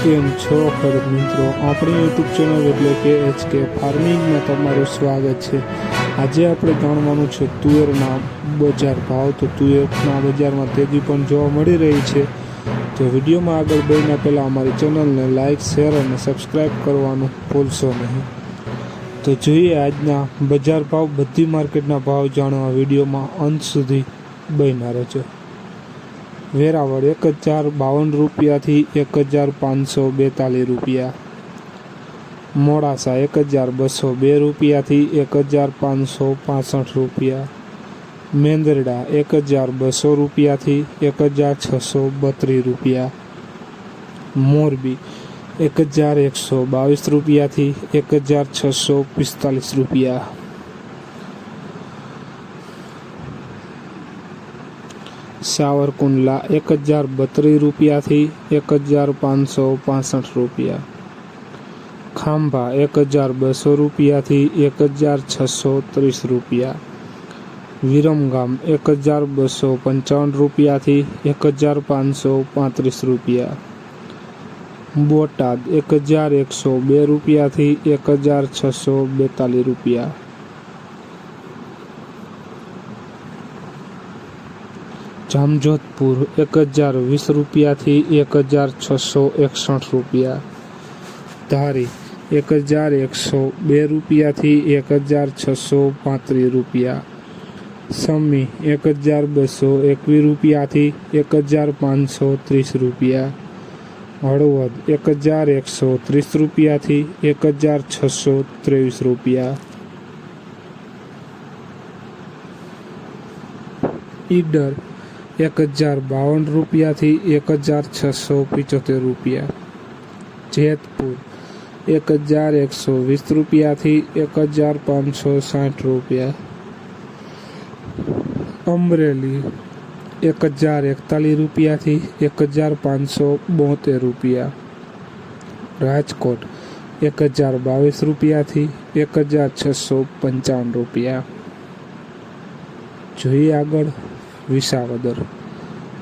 કેમ છો ખેડૂત મિત્રો, આપણી યુટ્યુબ ચેનલ એટલે કે HK ફાર્મિંગમાં તમારું સ્વાગત છે। આજે આપણે જાણવાનું છે તુવેરના બજાર ભાવ। તો તુવેરના બજારમાં તેજી પણ જોવા મળી રહી છે। તો વિડીયોમાં આગળ વધતા પહેલાં અમારી ચેનલને લાઇક, શેર અને સબસ્ક્રાઈબ કરવાનું ભૂલશો નહીં। તો જોઈએ આજના બજાર ભાવ, બધી માર્કેટના ભાવ જાણવા વિડીયોમાં અંત સુધી બન્યા રહેજો। વેરાવળ 1052 રૂપિયાથી 1542 રૂપિયા, મોડાસા 1202 રૂપિયાથી 1565 રૂપિયા, મેંદરડા 1200 રૂપિયાથી 1632 રૂપિયા, મોરબી 1122 રૂપિયાથી 1645 રૂપિયા, સાવરકુંડલા 1032 રૂપિયાથી 1565 રૂપિયા, ખાંભા 1200 રૂપિયાથી 1630 રૂપિયા, વિરમગામ 1255 રૂપિયાથી 1535 રૂપિયા, બોટાદ 1102 રૂપિયાથી 1642 રૂપિયા, જામજોધપુર 1020 રૂપિયાથી 1661 રૂપિયા, ધારી 1102 રૂપિયાથી 1635 રૂપિયા, સમી 1221 રૂપિયાથી 1530 રૂપિયા, હળવદ 1130 રૂપિયાથી 1623 રૂપિયા, ઈડર 1052 રૂપિયાથી 1675 રૂપિયા, જેતપુર 1120 રૂપિયાથી 1560 રૂપિયા, અમરેલી 1041 રૂપિયાથી 1572 રૂપિયા, રાજકોટ 1022 રૂપિયાથી 1655 રૂપિયા। જોઈએ આગળ વિસાવદર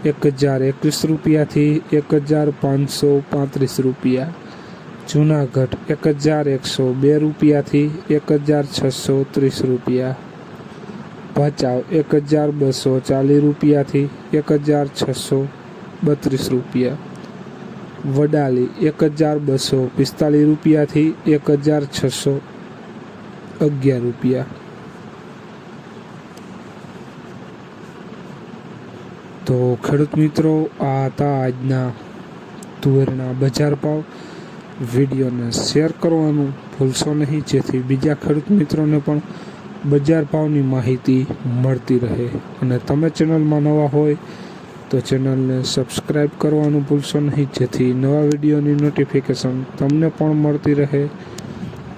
1021 રૂપિયાથી 1535 રૂપિયા, જૂનાગઢ 1102 રૂપિયાથી 1630 રૂપિયા, ભચાઉ 1240 રૂપિયાથી 1632 રૂપિયા, વડાલી 1245 રૂપિયાથી 1611 રૂપિયા। તો ખેડૂત મિત્રો, આ હતા આજના તુવેરના બજાર ભાવ। વિડીયોને શેર કરવાનું ભૂલશો નહીં, જેથી બીજા ખેડૂત મિત્રોને પણ બજાર ભાવની માહિતી મળતી રહે। અને તમે ચેનલમાં નવા હોય તો ચેનલને સબસ્ક્રાઈબ કરવાનું ભૂલશો નહીં, જેથી નવા વિડીયોની નોટિફિકેશન તમને પણ મળતી રહે।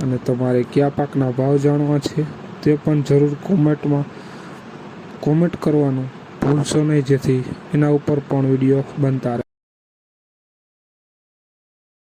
અને તમારે કયા પાકના ભાવ જાણવા છે તે પણ જરૂર કોમેન્ટ કરવાનું ભૂલશો નહીં, જેથી એના ઉપર પણ વિડીયો બનતા રહે।